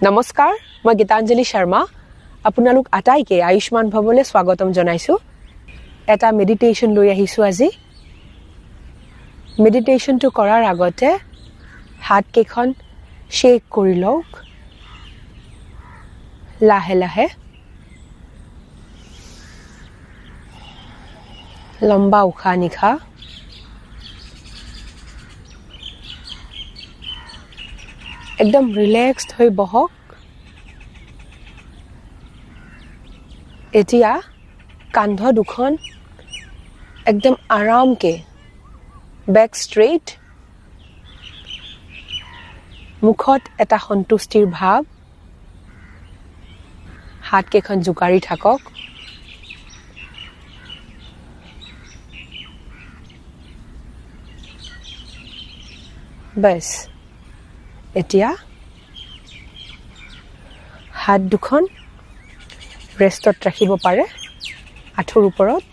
নমস্কাৰ মই গীতাঞ্জলি শৰ্মা আপোনালোক আটাইকে আয়ুষ্মান ভৱলৈ স্বাগতম জনাইছো এটা মেডিটেশ্যন লৈ আহিছো আজি মেডিটেশ্যনটো কৰাৰ আগতে হাত কেইখন শেক কৰি লওক লাহে লাহে লম্বা উশাহ নিশাহ একদম ৰিলেক্সড হৈ বহক এতিয়া কান্ধ দুখন একদম আৰামকে বেক ষ্ট্ৰেইট মুখত এটা সন্তুষ্টিৰ ভাৱ হাত কেইখন জোকাৰি থাকক বস এতিয়া হাত দুখন ৰেষ্টত ৰাখিব পাৰে আঁঠুৰ ওপৰত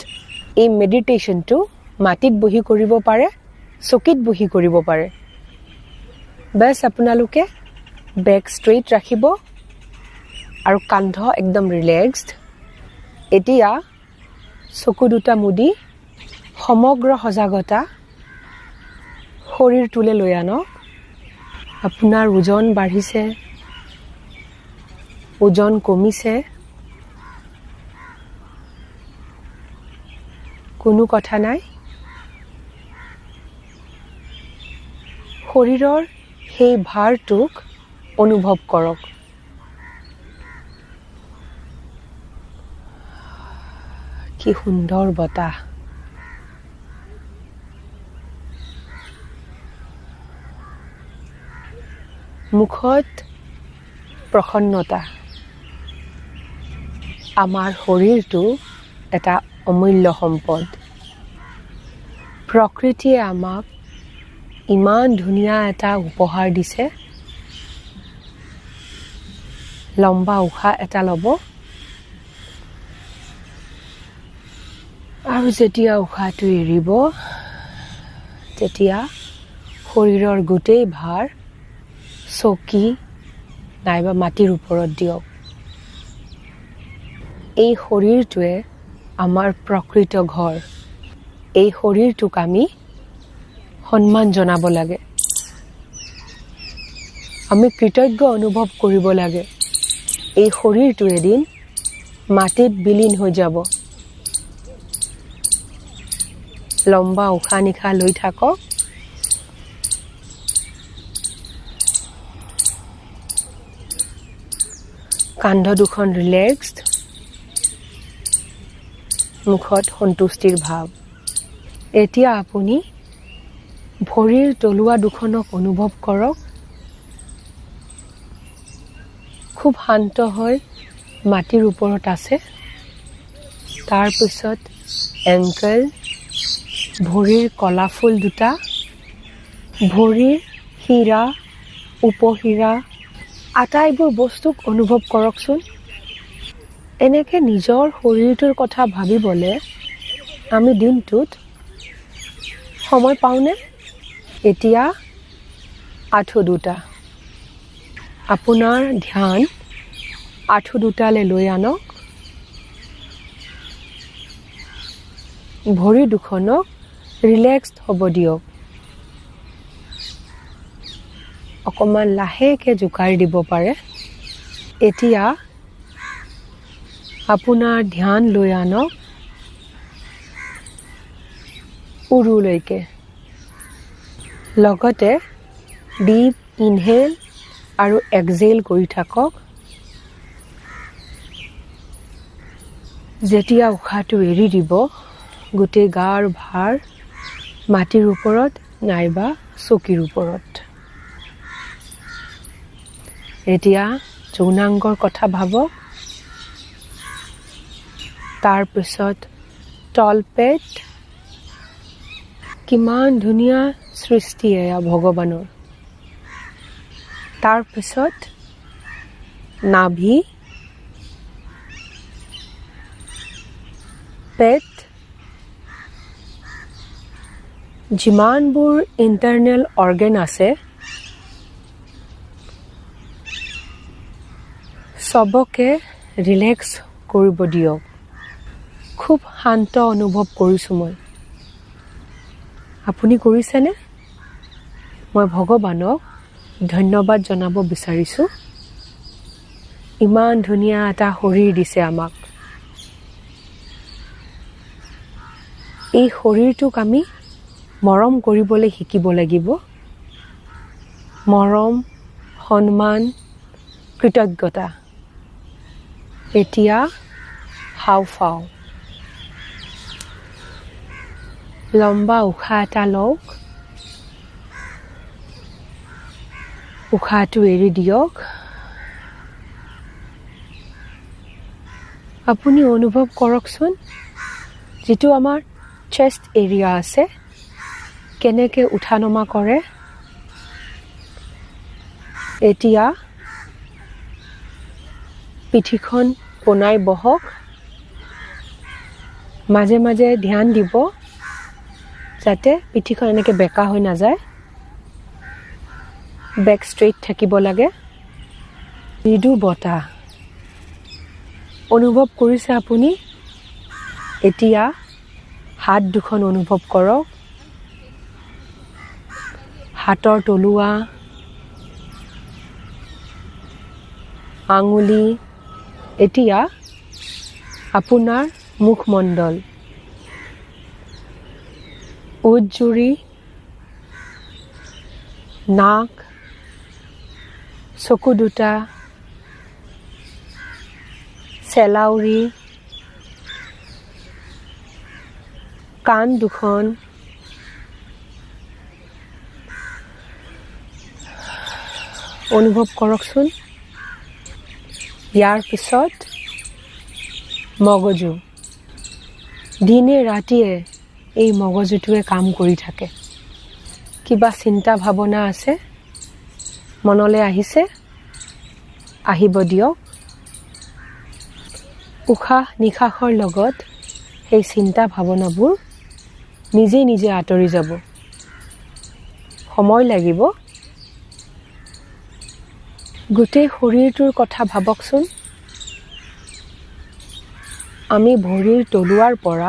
এই মেডিটেশ্যনটো মাটিত বহি কৰিব পাৰে চকীত বহি কৰিব পাৰে বস আপোনালোকে বেক ষ্ট্ৰেইট ৰাখিব আৰু কান্ধ একদম ৰিলেক্সড এতিয়া চকু দুটা মুদি সমগ্ৰ সজাগতা শৰীৰটোলৈ লৈ আনক আপোনাৰ ওজন বাঢ়িছে ওজন কমিছে কোনো কথা নাই শৰীৰৰ সেই ভাৰটোক অনুভৱ কৰক কি সুন্দৰ বতাহ মুখত প্ৰসন্নতা আমাৰ শৰীৰটো এটা অমূল্য সম্পদ প্ৰকৃতিয়ে আমাক ইমান ধুনীয়া এটা উপহাৰ দিছে লম্বা উশাহ এটা ল'ব আৰু যেতিয়া উশাহটো এৰিব তেতিয়া শৰীৰৰ গোটেই ভাৰ চকী নাইবা মাটিৰ ওপৰত দিয়ক এই শৰীৰটোৱে আমাৰ প্ৰকৃত ঘৰ এই শৰীৰটোক আমি সন্মান জনাব লাগে আমি কৃতজ্ঞ অনুভৱ কৰিব লাগে এই শৰীৰটো এদিন মাটিত বিলীন হৈ যাব লম্বা উশাহ নিশাহ লৈ থাকক কান্ধ দুখন ৰিলেক্সড মুখত সন্তুষ্টিৰ ভাৱ এতিয়া আপুনি ভৰিৰ তলুৱা দুখনক অনুভৱ কৰক খুব শান্ত হৈ মাটিৰ ওপৰত আছে তাৰপিছত এংকল ভৰিৰ কলাফুল দুটা ভৰিৰ শিৰা উপশিৰা আটাইবোৰ বস্তুক অনুভৱ কৰকচোন এনেকে নিজৰ শৰীৰটোৰ কথা ভাবিবলৈ আমি দিনটোত সময় পাওঁনে এতিয়া আঁঠু দুটা আপোনাৰ ধ্যান আঁঠু দুটালৈ লৈ আনক ভৰি দুখনক ৰিলেক্সড হ'ব দিয়ক অকমান লাহেকে জোকাৰি দিব পাৰে এতিয়া আপোনাৰ ধ্যান লৈ আনক উৰুলৈকে লগতে ডিপ ইনহেল আৰু এক্সহেল কৰি থাকক যেতিয়া উশাহটো এৰি দিব গোটেই গাৰ ভাৰ মাটিৰ ওপৰত নাইবা চকীৰ ওপৰত এতিয়া যৌনাংগৰ কথা ভাবক তাৰপিছত তলপেট কিমান ধুনীয়া সৃষ্টি এয়া ভগৱানৰ তাৰপিছত নাভি পেট যিমানবোৰ ইণ্টাৰনেল অৰ্গেন আছে সবকে ৰিলেক্স কৰিব দিয়ক খুব শান্ত অনুভৱ কৰিছোঁ মই আপুনি কৰিছেনে মই ভগৱানক ধন্যবাদ জনাব বিচাৰিছোঁ ইমান ধুনীয়া এটা শৰীৰ দিছে আমাক এই শৰীৰটোক আমি মৰম কৰিবলৈ শিকিব লাগিব মৰম সন্মান কৃতজ্ঞতা এতিয়া হাওফাও লম্বা উশাহ এটা লওক উশাহটো এৰি দিয়ক আপুনি অনুভৱ কৰকচোন যেটো আমাৰ চেষ্ট এৰিয়া আছে কেনেকৈ উঠা নমা কৰে এতিয়া পিঠিখন পোনাই বহক মাজে মাজে ধ্যান দিব যাতে পিঠিখন এনেকৈ বেকা হৈ নাযায় বেক ষ্ট্ৰেইট থাকিব লাগে মৃদু বতাহ অনুভৱ কৰিছে আপুনি এতিয়া হাত দুখন অনুভৱ কৰক হাতৰ তলুৱা আঙুলি এতিয়া আপোনাৰ মুখমণ্ডল উজ্জুৰি নাক চকু দুটা চেলাউৰি কাণ দুখন অনুভৱ কৰকচোন ইয়াৰ পিছত মগজু দিনে ৰাতিয়ে এই মগজুটোৱে কাম কৰি থাকে কিবা চিন্তা ভাৱনা আছে মনলৈ আহিছে আহিব দিয়ক উশাহ নিশাহৰ লগত সেই চিন্তা ভাৱনাবোৰ নিজে নিজে আঁতৰি যাব সময় লাগিব গোটেই শৰীৰটোৰ কথা ভাবকচোন আমি ভৰিৰ তলুৱাৰ পৰা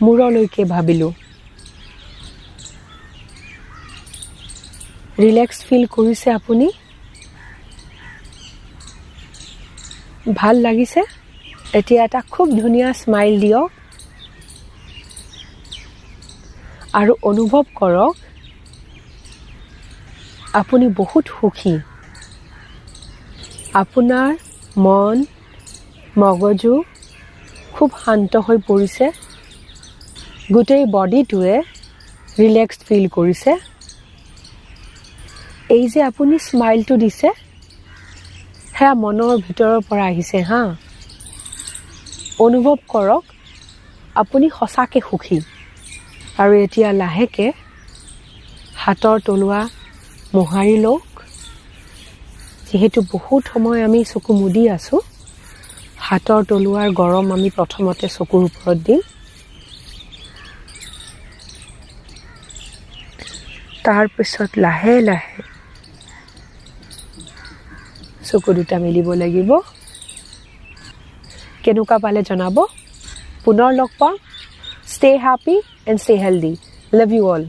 মূৰলৈকে ভাবিলোঁ ৰিলেক্স ফিল কৰিছে আপুনি ভাল লাগিছে এতিয়া এটা খুব ধুনীয়া স্মাইল দিয়ক আৰু অনুভৱ কৰক আপুনি বহুত সুখী আপোনাৰ মন মগজু খুব শান্ত হৈ পৰিছে গোটেই বডিটোৱে ৰিলেক্সড ফিল কৰিছে এই যে আপুনি স্মাইলটো দিছে হেয়া মনৰ ভিতৰৰ পৰা আহিছে হা অনুভৱ কৰক আপুনি সঁচাকৈ সুখী আৰু এতিয়া লাহেকৈ হাতৰ তলুৱা মোহাৰি লওক যেহেতু বহুত সময় আমি চকু মুদি আছোঁ হাতৰ তলুৱাৰ গৰম আমি প্ৰথমতে চকুৰ ওপৰত দিম তাৰ পিছত লাহে লাহে চকু দুটা মেলিব লাগিব কেনেকুৱা পালে জনাব পুনৰ লগ পাম stay happy and stay healthy love you all